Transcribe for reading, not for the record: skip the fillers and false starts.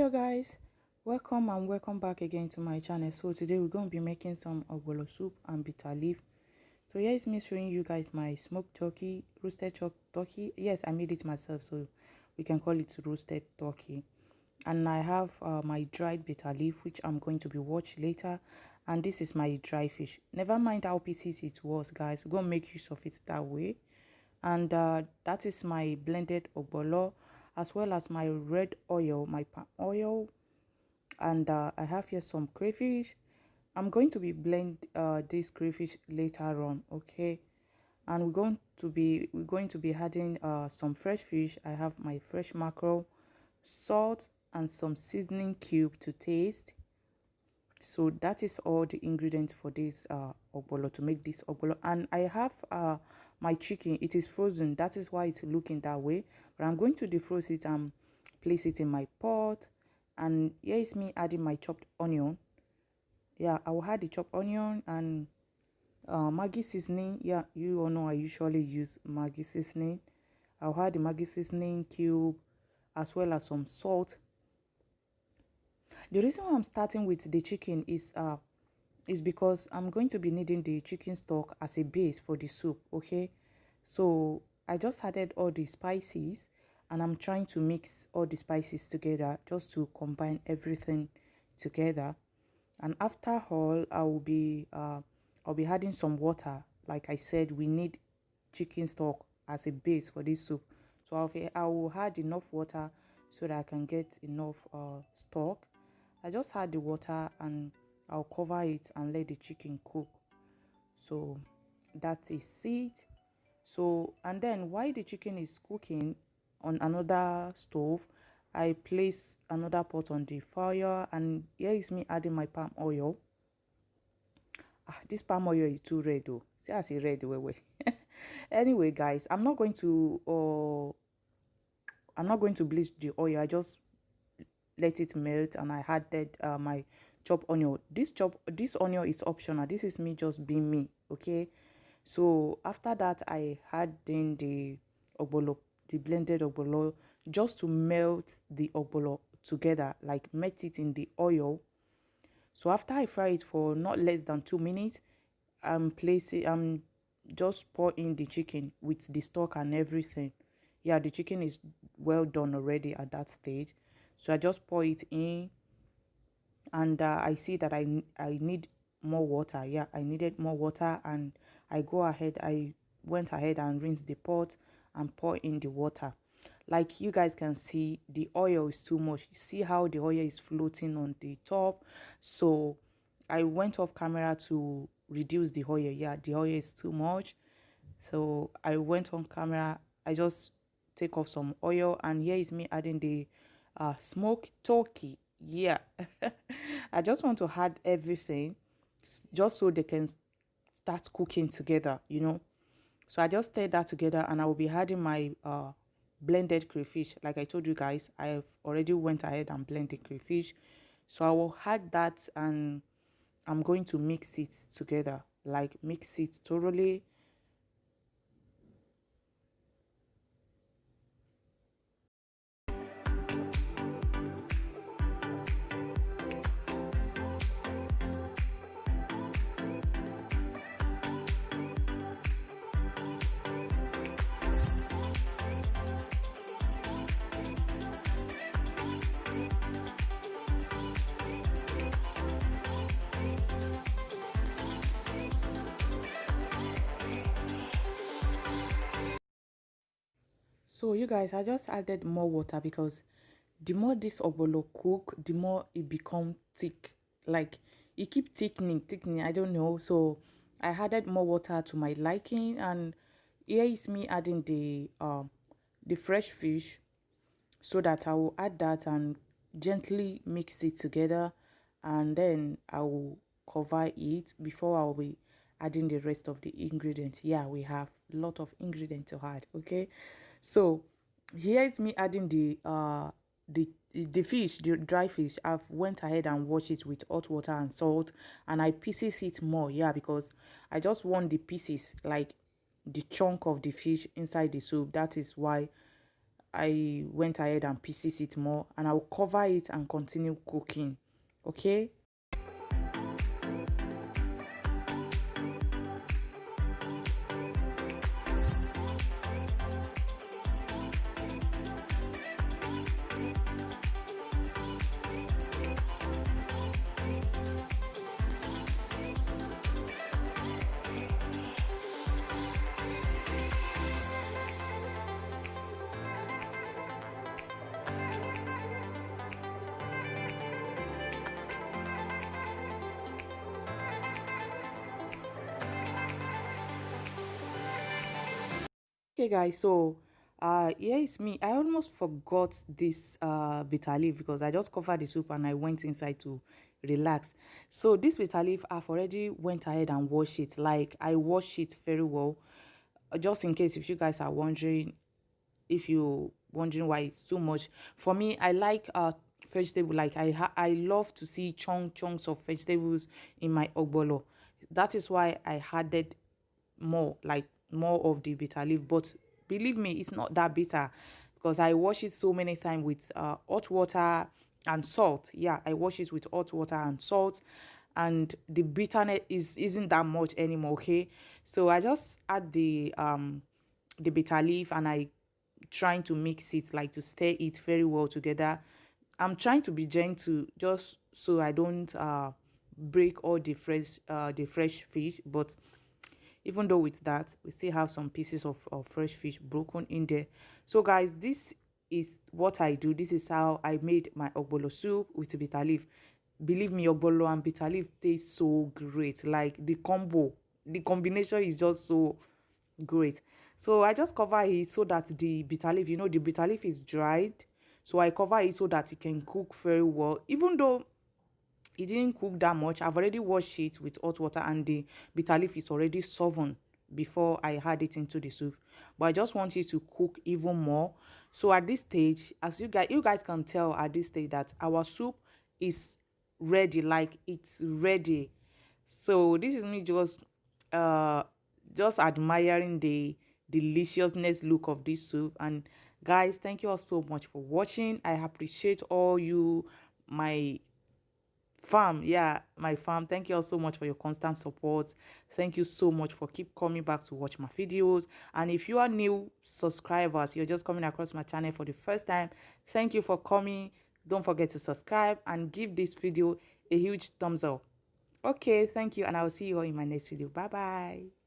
Hello guys, welcome and welcome back again to my channel. So today we're going to be making some ogbono soup and bitter leaf. So here is me showing you guys my smoked turkey, roasted turkey. Yes, I made it myself, so we can call it roasted turkey. And I have my dried bitter leaf, which I'm going to be watch later. And this is my dry fish. Never mind how pieces it was, guys, we're going to make use of it that way. And that is my blended ogbono, as well as my red oil, my palm oil. And I have here some crayfish. I'm going to be blend this crayfish later on, okay? And we're going to be adding some fresh fish. I have my fresh mackerel, salt, and some seasoning cube to taste. So that is all the ingredients for this ogbono, to make this ogbono. And I have my chicken. It is frozen, that is why it's looking that way, but I'm going to defrost it and place it in my pot. And here is me adding my chopped onion. Yeah, I will add the chopped onion and Maggi seasoning. Yeah, you all know I usually use Maggi seasoning. I'll add the Maggi seasoning cube as well as some salt. The reason why I'm starting with the chicken is because I'm going to be needing the chicken stock as a base for the soup, okay? So I just added all the spices and I'm trying to mix all the spices together just to combine everything together. And after all, I'll be adding some water. Like I said, we need chicken stock as a base for this soup. So I will add enough water so that I can get enough stock. I just add the water and I'll cover it and let the chicken cook. So that is it. So, and then while the chicken is cooking on another stove, I place another pot on the fire, and here is me adding my palm oil. This palm oil is too red though. See, I see red way. Anyway, guys, I'm not going to bleach the oil. I just let it melt and I added my chopped onion. This onion is optional. This is me just being me, okay? So after that, I add in the ogbono, the blended ogbono, just to melt the ogbono together, like melt it in the oil. So after I fry it for not less than 2 minutes, I'm just pour in the chicken with the stock and everything. Yeah, the chicken is well done already at that stage. So I just pour it in, and I see that I need more water. Yeah, I needed more water, and I went ahead and rinsed the pot and pour in the water. Like you guys can see, the oil is too much. See how the oil is floating on the top? So I went off camera to reduce the oil. Yeah, the oil is too much. So I went on camera. I just take off some oil, and here is me adding the smoked turkey. Yeah, I just want to add everything just so they can start cooking together, you know. So I just stir that together, and I will be adding my blended crayfish. Like I told you guys, I've already went ahead and blended crayfish. So I will add that, and I'm going to mix it together, like mix it thoroughly. So you guys, I just added more water because the more this ogbono cook, the more it become thick. Like it keep thickening. I don't know. So I added more water to my liking, and here is me adding the fresh fish, so that I will add that and gently mix it together, and then I will cover it before I'll be adding the rest of the ingredients. Yeah, we have a lot of ingredients to add, okay? So here is me adding the fish, the dry fish. I've went ahead and washed it with hot water and salt, and I pieces it more. Yeah, because I just want the pieces, like the chunk of the fish inside the soup. That is why I went ahead and pieces it more, and I'll cover it and continue cooking. Okay. Okay, guys, so here is me. I almost forgot this bitter leaf because I just covered the soup and I went inside to relax. So this bitter leaf, I've already went ahead and washed it. Like, I washed it very well. Just in case if you guys are wondering, if you wondering why it's too much. For me, I like vegetable. Like, I love to see chunks of vegetables in my ogbono. That is why I added more, like more of the bitter leaf. But believe me, it's not that bitter because I wash it so many times with hot water and salt. Yeah, I wash it with hot water and salt, and the bitterness isn't that much anymore. Okay, so I just add the bitter leaf, and I trying to mix it, like to stir it very well together. I'm trying to be gentle just so I don't break all the fresh fish. But even though with that, we still have some pieces of fresh fish broken in there. So guys, this is what I do. This is how I made my ogbolo soup with bitter leaf. Believe me, ogbolo and bitter leaf taste so great. Like, the combination is just so great. So I just cover it so that the bitter leaf, the bitter leaf is dried. So I cover it so that it can cook very well. Even though it didn't cook that much, I've already washed it with hot water, and the bitter leaf is already softened before I add it into the soup. But I just want it to cook even more. So at this stage, as you guys can tell at this stage that our soup is ready, like it's ready. So this is me uh just admiring the deliciousness look of this soup. And guys, thank you all so much for watching. I appreciate all you, my fam. Yeah, my fam, thank you all so much for your constant support. Thank you so much for keep coming back to watch my videos. And if you are new subscribers, you're just coming across my channel for the first time, thank you for coming. Don't forget to subscribe and give this video a huge thumbs up. Okay, thank you, and I will see you all in my next video. Bye bye.